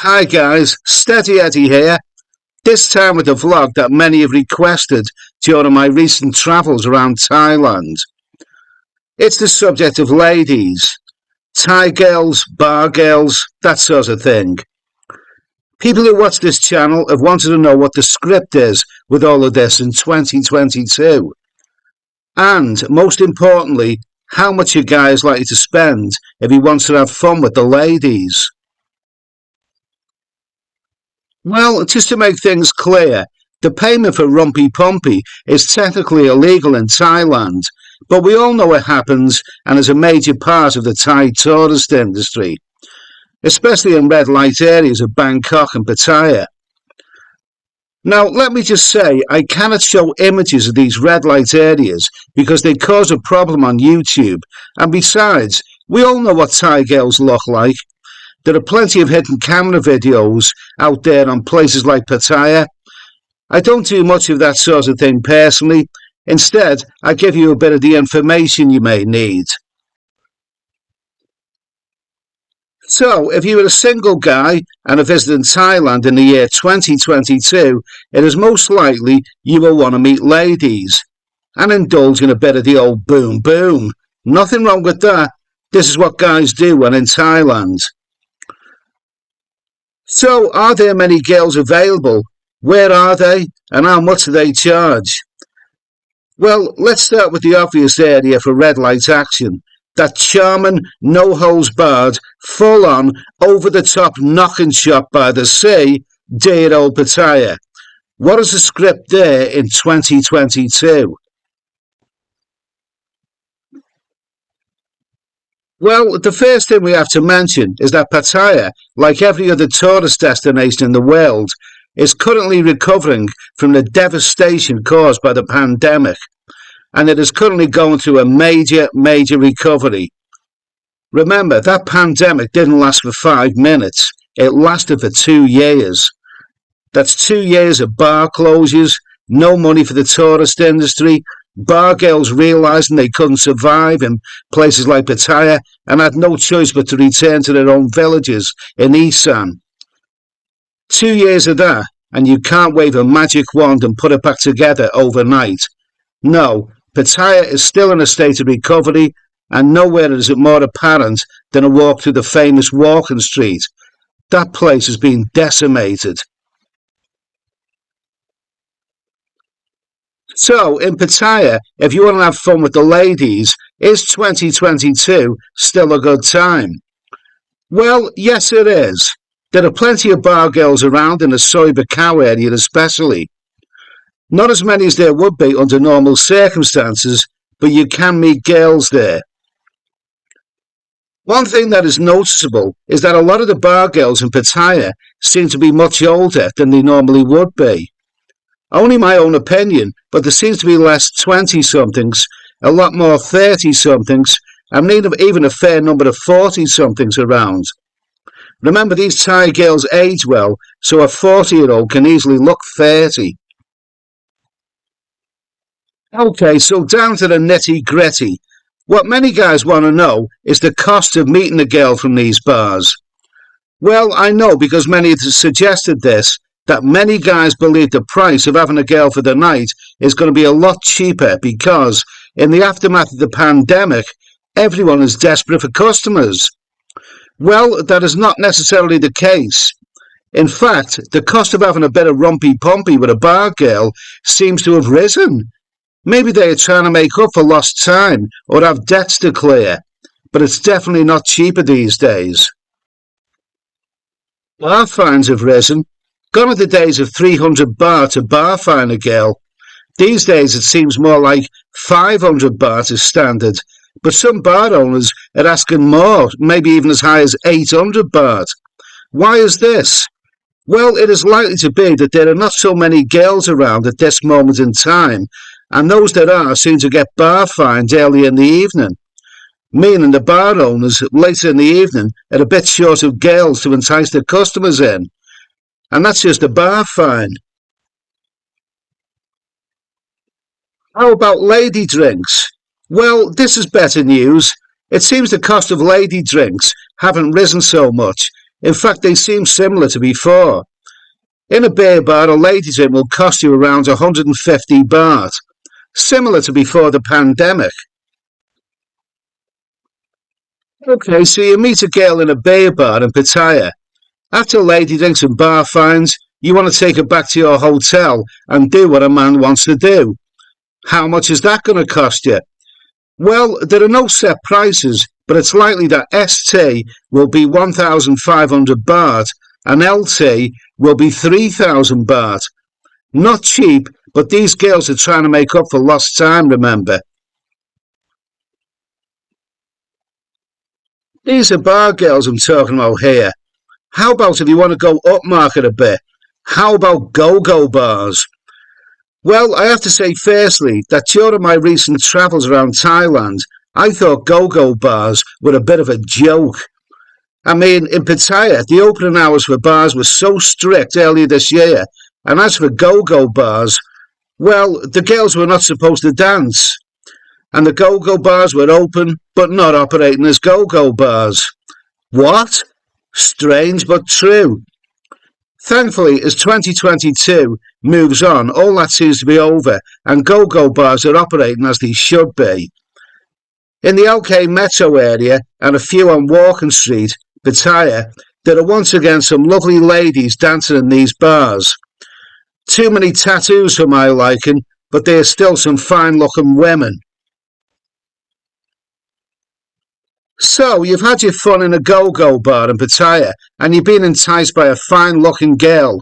Hi guys, Steady Eddie here, this time with a vlog that many have requested during my recent travels around Thailand. It's the subject of ladies, Thai girls, bar girls, that sort of thing. People who watch this channel have wanted to know what the script is with all of this in 2022. And, most importantly, how much a guy is likely to spend if he wants to have fun with the ladies. Well, just to make things clear, the payment for Rumpy Pumpy is technically illegal in Thailand, but we all know it happens and is a major part of the Thai tourist industry, especially in red light areas of Bangkok and Pattaya. Now, let me just say, I cannot show images of these red light areas because they cause a problem on YouTube, and besides, we all know what Thai girls look like. There are plenty of hidden camera videos out there on places like Pattaya. I don't do much of that sort of thing personally. Instead, I give you a bit of the information you may need. So, if you were a single guy and are visiting Thailand in the year 2022, it is most likely you will want to meet ladies and indulge in a bit of the old boom boom. Nothing wrong with that. This is what guys do when in Thailand. So, are there many girls available? Where are they? And how much do they charge? Well, let's start with the obvious area for red light action. That charming, no-holds-barred, full-on, over-the-top knocking shop by the sea, dear old Pattaya. What is the script there in 2022? Well, the first thing we have to mention is that Pattaya, like every other tourist destination in the world, is currently recovering from the devastation caused by the pandemic, and it is currently going through a major recovery. Remember, that pandemic didn't last for 5 minutes, it lasted for 2 years. That's 2 years of bar closures, no money for the tourist industry, bar girls realising they couldn't survive in places like Pattaya and had no choice but to return to their own villages in Isan. 2 years of that, and you can't wave a magic wand and put it back together overnight. No, Pattaya is still in a state of recovery, and nowhere is it more apparent than a walk through the famous walking street. That place has been decimated. So, in Pattaya, if you want to have fun with the ladies, is 2022 still a good time? Well, yes it is. There are plenty of bar girls around in the Soi Buakhao area especially. Not as many as there would be under normal circumstances, but you can meet girls there. One thing that is noticeable is that a lot of the bar girls in Pattaya seem to be much older than they normally would be. Only my own opinion, but there seems to be less 20-somethings, a lot more 30-somethings, and even a fair number of 40-somethings around. Remember, these Thai girls age well, so a 40-year-old can easily look 30. Okay, so down to the nitty-gritty. What many guys want to know is the cost of meeting a girl from these bars. Well, I know because many have suggested this, that many guys believe the price of having a girl for the night is going to be a lot cheaper because, in the aftermath of the pandemic, everyone is desperate for customers. Well, that is not necessarily the case. In fact, the cost of having a bit of rumpy pumpy with a bar girl seems to have risen. Maybe they are trying to make up for lost time or have debts to clear, but it's definitely not cheaper these days. Bar fines have risen. Gone are the days of 300 baht to bar fine a girl. These days it seems more like 500 baht is standard, but some bar owners are asking more, maybe even as high as 800 baht. Why is this? Well, it is likely to be that there are not so many girls around at this moment in time, and those that are seem to get bar fined early in the evening, meaning the bar owners later in the evening are a bit short of girls to entice their customers in. And that's just a bar fine. How about lady drinks? Well, this is better news. It seems the cost of lady drinks haven't risen so much. In fact, they seem similar to before. In a beer bar, a ladies' in will cost you around 150 baht, similar to before the pandemic. Okay, so you meet a girl in a beer bar in Pattaya. After lady drinks and Barfines, you want to take her back to your hotel and do what a man wants to do. How much is that going to cost you? Well, there are no set prices, but it's likely that ST will be 1,500 baht and LT will be 3,000 baht. Not cheap, but these girls are trying to make up for lost time, remember. These are bar girls I'm talking about here. How about if you want to go upmarket a bit? How about Gogo bars? Well, I have to say firstly that during my recent travels around Thailand, I thought Gogo bars were a bit of a joke. I mean, in Pattaya, the opening hours for bars were so strict earlier this year, and as for Gogo bars, well, the girls were not supposed to dance, and the Gogo bars were open but not operating as Gogo bars. What? Strange but true. Thankfully, as 2022 moves on, all that seems to be over, and Gogo bars are operating as they should be. In the LK metro area and a few on Walking Street, Pattaya, there are once again some lovely ladies dancing in these bars. Too many tattoos for my liking, but there are still some fine-looking women. So, you've had your fun in a go-go bar in Pattaya, and you've been enticed by a fine-looking girl.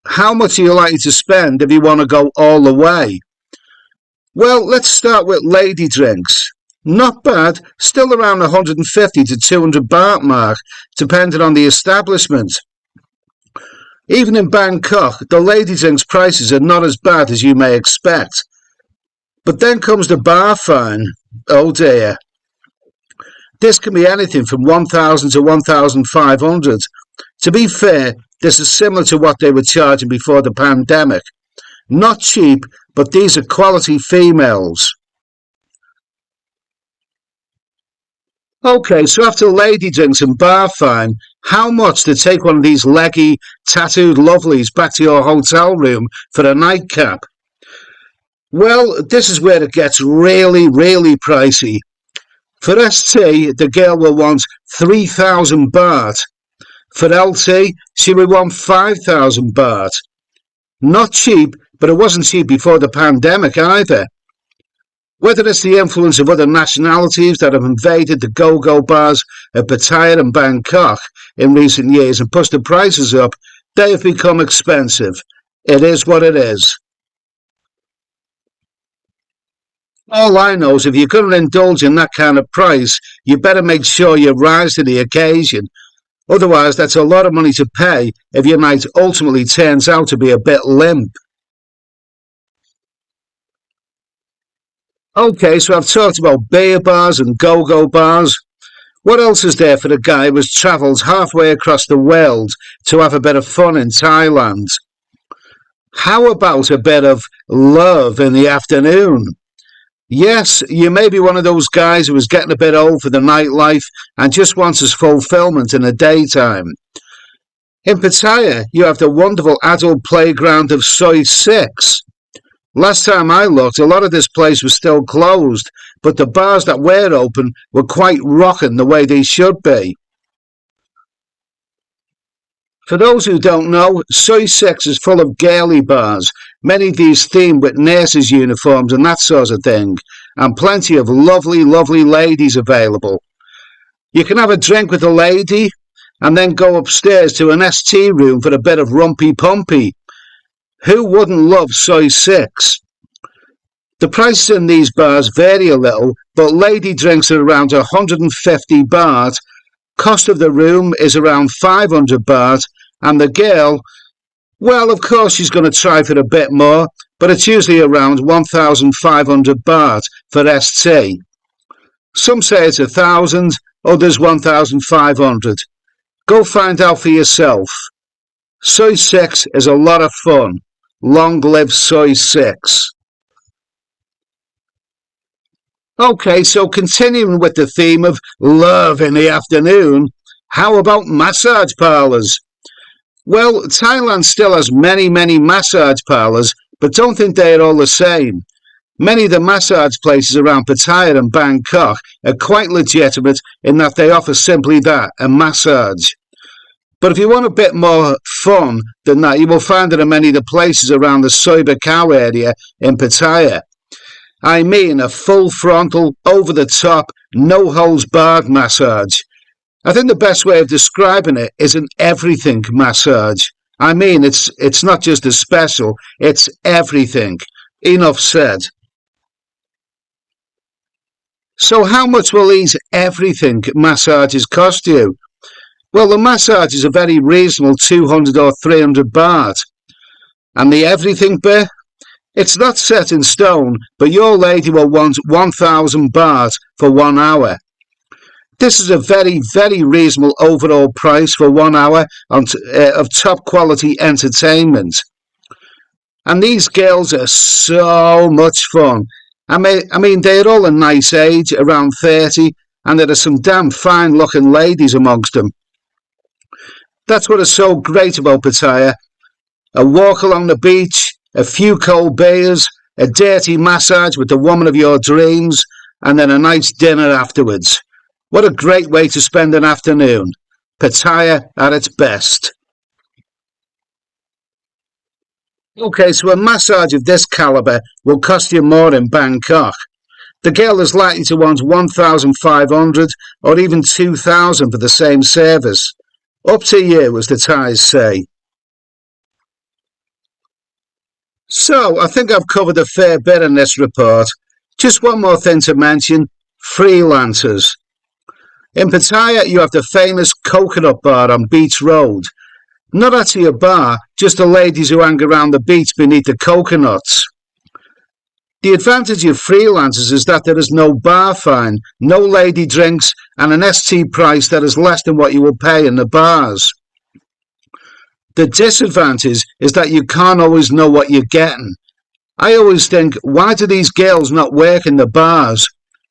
How much are you likely to spend if you want to go all the way? Well, let's start with lady drinks. Not bad, still around 150 to 200 baht mark, depending on the establishment. Even in Bangkok, the lady drinks prices are not as bad as you may expect. But then comes the bar fine. Oh dear. This can be anything from 1,000 to 1,500. To be fair, this is similar to what they were charging before the pandemic. Not cheap, but these are quality females. Okay, so after lady drinks and bar fine, how much to take one of these leggy, tattooed lovelies back to your hotel room for a nightcap? Well, this is where it gets really, really pricey. For ST, the girl will want 3,000 baht. For LT, she will want 5,000 baht. Not cheap, but it wasn't cheap before the pandemic either. Whether it's the influence of other nationalities that have invaded the go-go bars at Pattaya and Bangkok in recent years and pushed the prices up, they have become expensive. It is what it is. All I know is if you're going to indulge in that kind of price, you better make sure you rise to the occasion. Otherwise, that's a lot of money to pay if your night ultimately turns out to be a bit limp. Okay, so I've talked about beer bars and go-go bars. What else is there for the guy who has travelled halfway across the world to have a bit of fun in Thailand? How about a bit of love in the afternoon? Yes, you may be one of those guys who is getting a bit old for the nightlife and just wants his fulfillment in the daytime. In Pattaya, you have the wonderful adult playground of Soi 6. Last time I looked, a lot of this place was still closed, but the bars that were open were quite rocking the way they should be. For those who don't know, Soi 6 is full of girly bars, many of these themed with nurses' uniforms and that sort of thing, and plenty of lovely, lovely ladies available. You can have a drink with a lady, and then go upstairs to an ST room for a bit of rumpy-pumpy. Who wouldn't love Soi 6? The prices in these bars vary a little, but lady drinks are around 150 baht, cost of the room is around 500 baht, and the girl, well, of course she's going to try for a bit more, but it's usually around 1,500 baht for ST. Some say it's 1,000, others 1,500. Go find out for yourself. Soi 6 is a lot of fun. Long live Soi 6. Okay, so continuing with the theme of love in the afternoon, How about massage parlours? Well, Thailand still has many massage parlours, but don't think they are all the same. Many of the massage places around Pattaya and Bangkok are quite legitimate in that they offer simply that, a massage. But if you want a bit more fun than that, you will find it in many of the places around the Soiba Cow area in Pattaya. I mean a full frontal, over the top, no holds barred massage. I think the best way of describing it is an everything massage. I mean, it's not just a special, it's everything. Enough said. So how much will these everything massages cost you? Well, the massages are very reasonable, 200 or 300 baht. And the everything bit? It's not set in stone, but your lady will want 1,000 baht for 1 hour. This is a very reasonable overall price for 1 hour of top quality entertainment. And these girls are so much fun. I mean, they're all a nice age, around 30, and there are some damn fine looking ladies amongst them. That's what is so great about Pattaya. A walk along the beach, a few cold beers, a dirty massage with the woman of your dreams, and then a nice dinner afterwards. What a great way to spend an afternoon. Pattaya at its best. Okay, so a massage of this calibre will cost you more in Bangkok. The girl is likely to want 1,500 or even 2,000 for the same service. Up to you, as the Thais say. So, I think I've covered a fair bit in this report. Just one more thing to mention, freelancers. In Pattaya, you have the famous Coconut Bar on Beach Road. Not actually a bar, just the ladies who hang around the beach beneath the coconuts. The advantage of freelancers is that there is no bar fine, no lady drinks, and an ST price that is less than what you will pay in the bars. The disadvantage is that you can't always know what you're getting. I always think, why do these girls not work in the bars?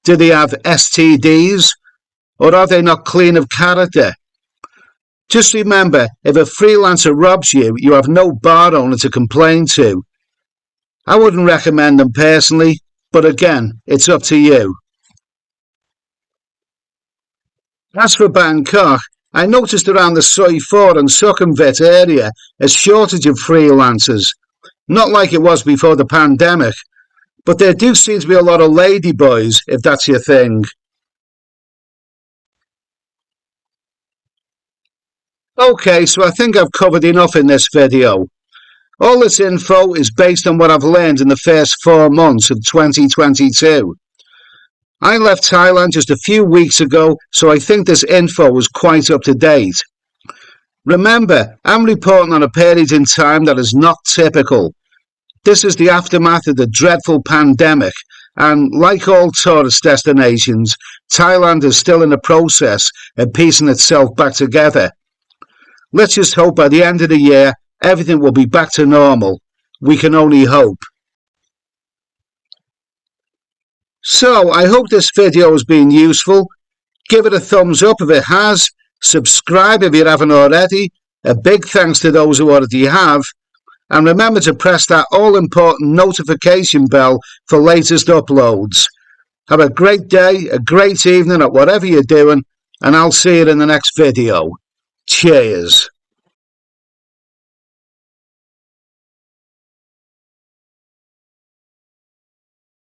Do they have STDs? Or are they not clean of character? Just remember, if a freelancer robs you, you have no bar owner to complain to. I wouldn't recommend them personally, but again, it's up to you. As for Bangkok, I noticed around the Soi 4 and Sukhumvit area a shortage of freelancers. Not like it was before the pandemic, but there do seem to be a lot of ladyboys, if that's your thing. Okay, so I think I've covered enough in this video. All this info is based on what I've learned in the first 4 months of 2022. I left Thailand just a few weeks ago, so I think this info was quite up to date. Remember, I'm reporting on a period in time that is not typical. This is the aftermath of the dreadful pandemic, and like all tourist destinations, Thailand is still in the process of piecing itself back together. Let's just hope by the end of the year, everything will be back to normal. We can only hope. So, I hope this video has been useful. Give it a thumbs up if it has. Subscribe if you haven't already. A big thanks to those who already have. And remember to press that all-important notification bell for latest uploads. Have a great day, a great evening at whatever you're doing, and I'll see you in the next video. Cheers.